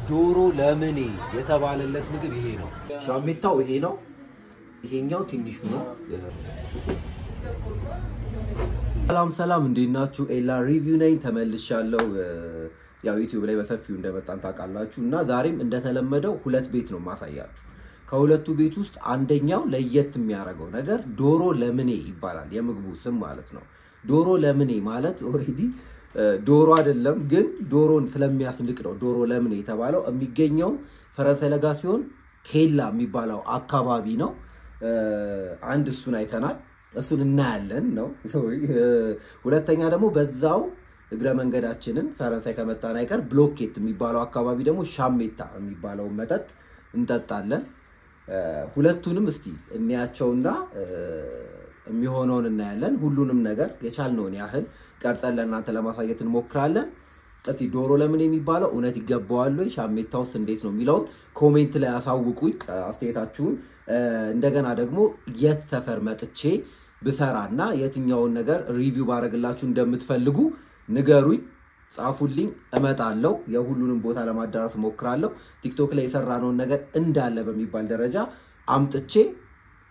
ዶሮ ለምኔ የተባለለት ምግብ ይሄ ነው። ሻሜታው ይሄ ነው። ይሄኛው ትንሹ ነው። ሰላም እንዴት ናችሁ? ኤላ ሪቪው ነኝ ተመልሻለሁ። ያው ዩቲዩብ ላይ በሰፊው እንደመጣን ታውቃላችሁ እና ዛሬም እንደተለመደው ሁለት ቤት ነው ማሳያችሁ። ከሁለቱ ቤት ውስጥ አንደኛው ለየት የሚያደርገው ነገር ዶሮ ለምኔ ይባላል። የምግቡ ስም ማለት ነው። ዶሮ ለምኔ ማለት ኦሬዲ ዶሮ አይደለም ግን ዶሮን ስለሚያስንቅ ነው ዶሮ ለምኔ የተባለው። የሚገኘው ፈረንሳይ ለጋ ሲሆን ኬላ የሚባለው አካባቢ ነው። አንድ እሱን አይተናል፣ እሱን እናያለን ነው። ሁለተኛ ደግሞ በዛው እግረ መንገዳችንን ፈረንሳይ ከመጣን አይቀር ብሎኬት የሚባለው አካባቢ ደግሞ ሻሜታ የሚባለው መጠጥ እንጠጣለን። ሁለቱንም እስቲ እንያቸውና የሚሆነውን እናያለን። ሁሉንም ነገር የቻልነውን ያህል ቀርጸን ለእናንተ ለማሳየት እንሞክራለን። እስቲ ዶሮ ለምን የሚባለው እውነት ይገባዋል ወይ ሻሜታውስ እንዴት ነው የሚለውን ኮሜንት ላይ አሳውቁኝ አስተያየታችሁን። እንደገና ደግሞ የት ሰፈር መጥቼ ብሰራና የትኛውን ነገር ሪቪው ባረግላችሁ እንደምትፈልጉ ንገሩኝ፣ ጻፉልኝ፣ እመጣለሁ። የሁሉንም ቦታ ለማዳረስ ሞክራለሁ። ቲክቶክ ላይ የሰራነውን ነገር እንዳለ በሚባል ደረጃ አምጥቼ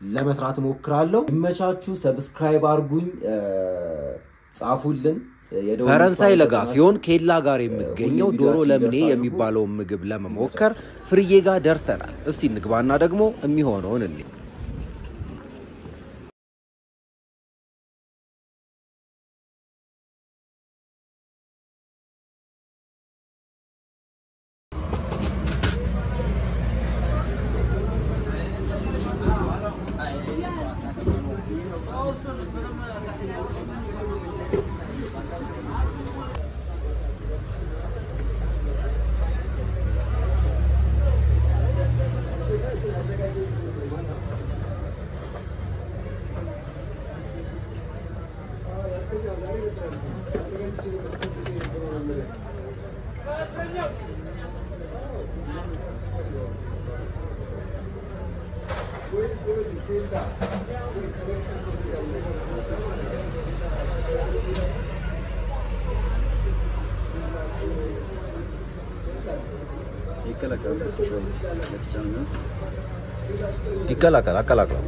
ለመስራት ሞክራለሁ። ይመቻችሁ። ሰብስክራይብ አርጉኝ፣ ጻፉልን። ፈረንሳይ ለጋ ሲሆን ኬላ ጋር የሚገኘው ዶሮ ለምኔ የሚባለው ምግብ ለመሞከር ፍርዬ ጋር ደርሰናል። እስቲ ንግባና ደግሞ የሚሆነውን እንዴ ይከላከል አከላከል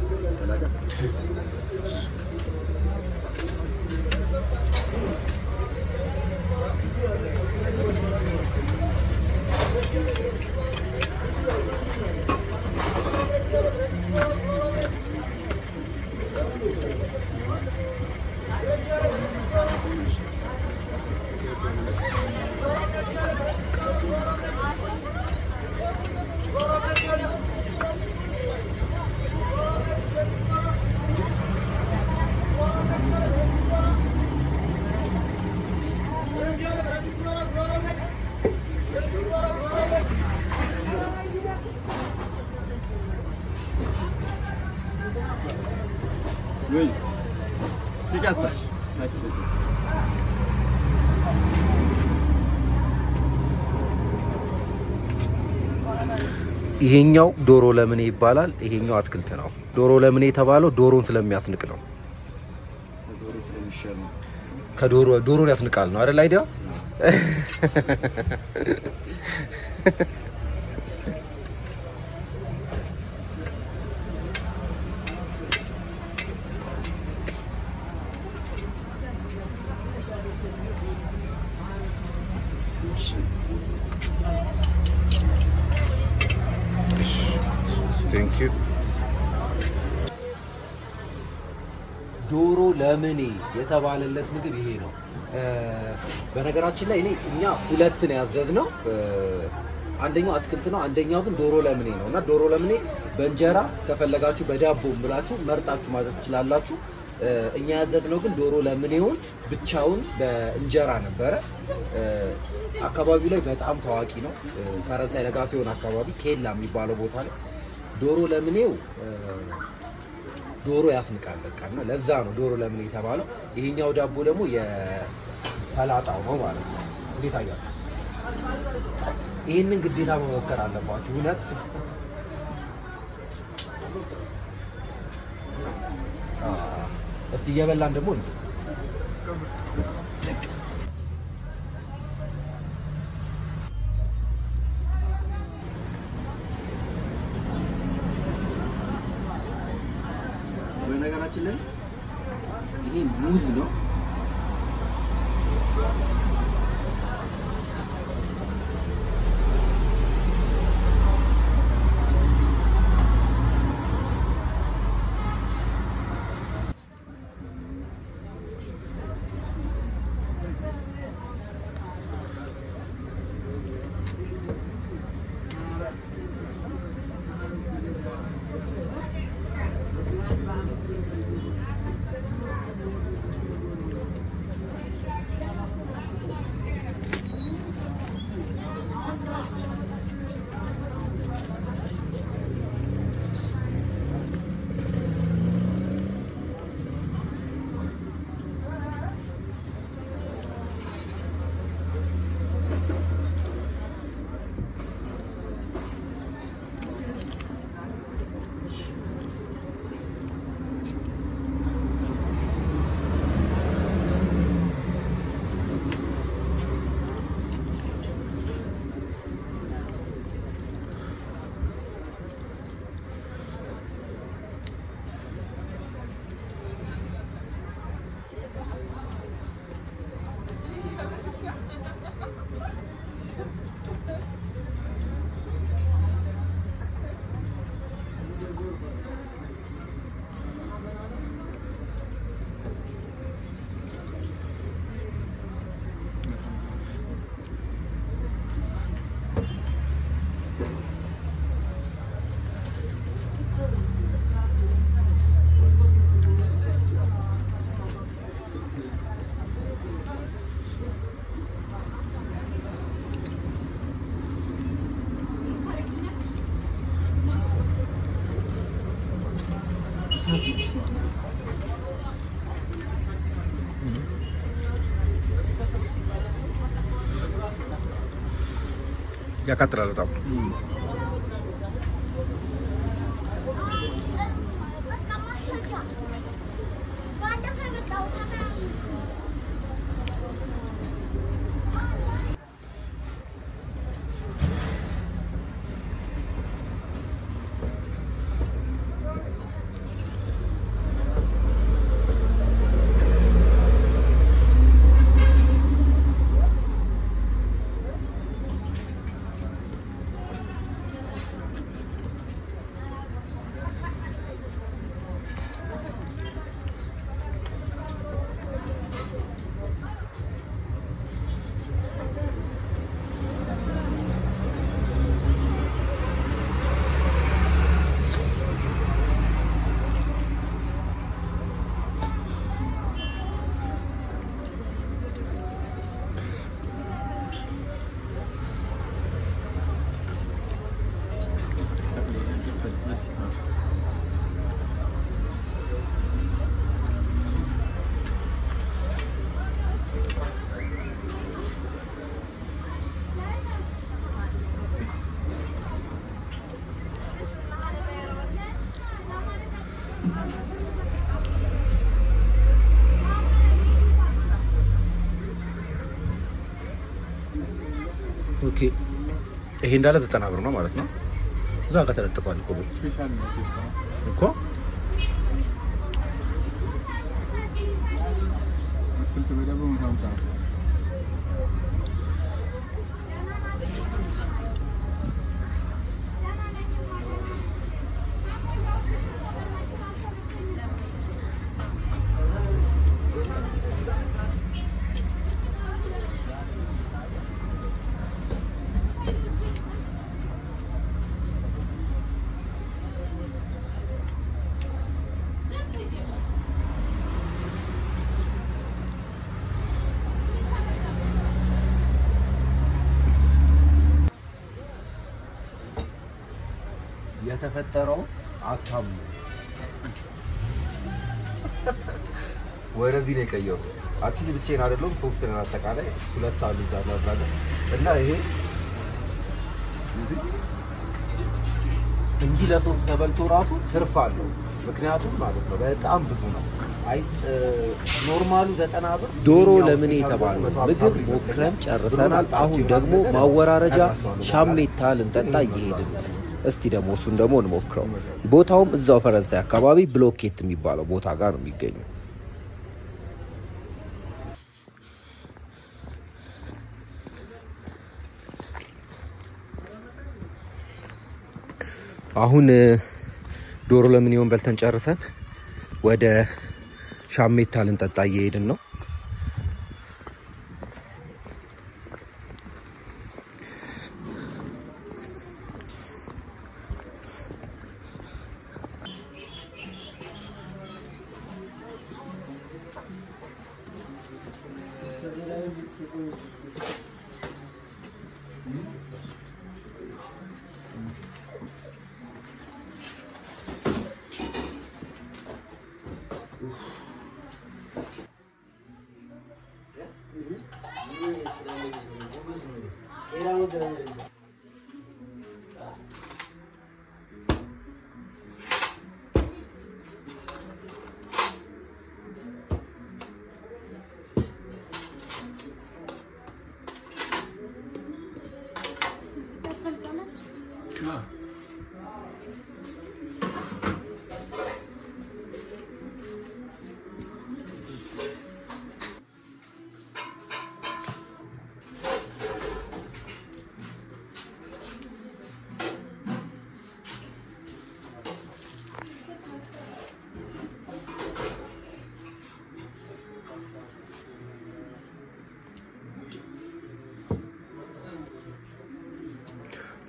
Oui. C'est 4 ይሄኛው ዶሮ ለምኔ ይባላል። ይሄኛው አትክልት ነው። ዶሮ ለምኔ የተባለው ዶሮን ስለሚያስንቅ ነው። ዶሮ ስለሚሻል ነው። ዶሮን ያስንቃል ነው አይደል? አይዲያ Thank you. ዶሮ ለምኔ የተባለለት ምግብ ይሄ ነው። በነገራችን ላይ እኛ ሁለት ነው ያዘዝነው። አንደኛው አትክልት ነው፣ አንደኛው ግን ዶሮ ለምኔ ነው እና ዶሮ ለምኔ በእንጀራ ከፈለጋችሁ በዳቦ ብላችሁ መርጣችሁ ማዘዝ ትችላላችሁ። እኛ ያዘዝነው ግን ዶሮ ለምኔውን ብቻውን በእንጀራ ነበረ። አካባቢው ላይ በጣም ታዋቂ ነው። ፈረንሳይ ለጋ ሲሆን አካባቢ ኬላ የሚባለው ቦታ ላይ ዶሮ ለምኔው ዶሮ ያስንቃል በቃና ለዛ ነው ዶሮ ለምኔ የተባለው። ይሄኛው ዳቦ ደግሞ የሰላጣው ነው ማለት ነው። እንዴት አያችሁ? ይሄንን ግዴታ መሞከር አለባችሁ እውነት። እስቲ እየበላን ደግሞ እንዴ በነገራችን ላይ ይሄ ሙዝ ነው ያካትራል በጣም ኦኬ ይሄ እንዳለ 90 ብር ነው ማለት ነው እዛ ጋር ተለጥፏል እኮ ስፔሻል ነው እኮ ስንት በደቦ ምንታምታ የተፈጠረው አታሙ ወረዚህ ነው የቀየው አክቹሊ ብቻዬን አይደለም ሶስት ነን አጠቃላይ ሁለት አሉ ዛሬ እና ይሄ እንጂ ለሶስት ተበልቶ ራሱ ትርፍ አለው ምክንያቱም ማለት ነው በጣም ብዙ ነው አይ ኖርማሉ 90 ብር ዶሮ ለምን የተባለው ምግብ ሞክረን ጨርሰናል አሁን ደግሞ ማወራረጃ ሻሜታ ልንጠጣ እየሄድን እስቲ ደግሞ እሱን ደግሞ እንሞክረው። ቦታውም እዛው ፈረንሳይ አካባቢ ብሎኬት የሚባለው ቦታ ጋር ነው የሚገኘው። አሁን ዶሮ ለምን ይሆን በልተን ጨርሰን ወደ ሻሜታ ልንጠጣ እየሄድን ነው።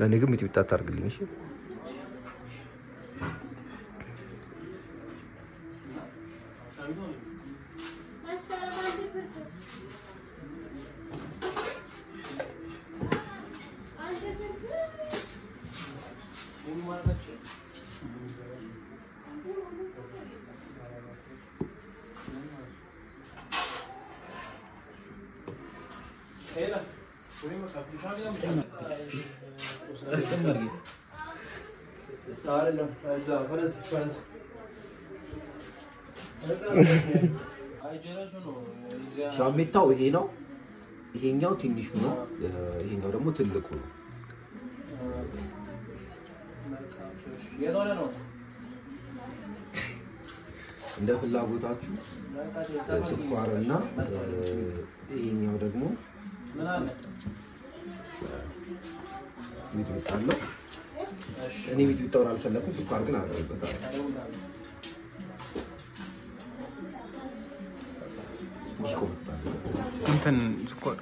ለኔ ግን ሚጥሚጣ ታርግልኝ እሺ። ሻሜታው ይሄ ነው። ይሄኛው ትንሹ ነው። ይሄኛው ደግሞ ትልቁ ነው። እንደ ፍላጎታችሁ ስኳርና ይሄኛው ደግሞ ሚጥሚጣ አለው። እኔ ሚጥሚጣውን አልፈለኩም፣ ስኳር ግን አደረግበታለሁ። እንትን ስኳር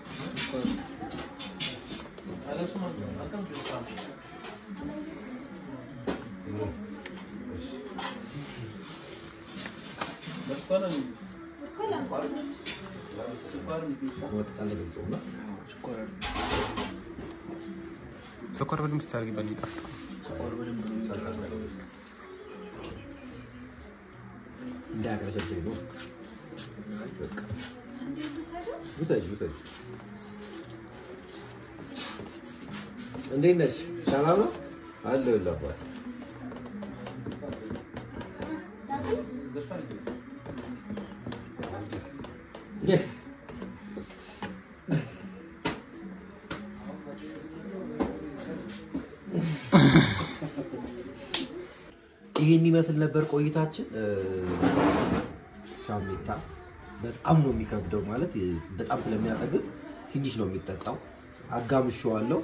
ስኳር በደንብ ስታደርጊበት ይጣፍጣል። እንዳያቀረሸሽ ነው። እንዴት ነሽ? ሰላም ነው አለሁልህ አባት። ይሄን ይመስል ነበር ቆይታችን። ሻሜታ በጣም ነው የሚከብደው፣ ማለት በጣም ስለሚያጠግብ ትንሽ ነው የሚጠጣው። አጋምሼዋለሁ።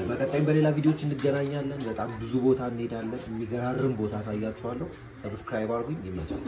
በቀጣይም በሌላ ቪዲዮዎች እንገናኛለን። በጣም ብዙ ቦታ እንሄዳለን። የሚገራርም ቦታ አሳያችኋለሁ። ሰብስክራይብ አድርጉኝ። ይመቻል።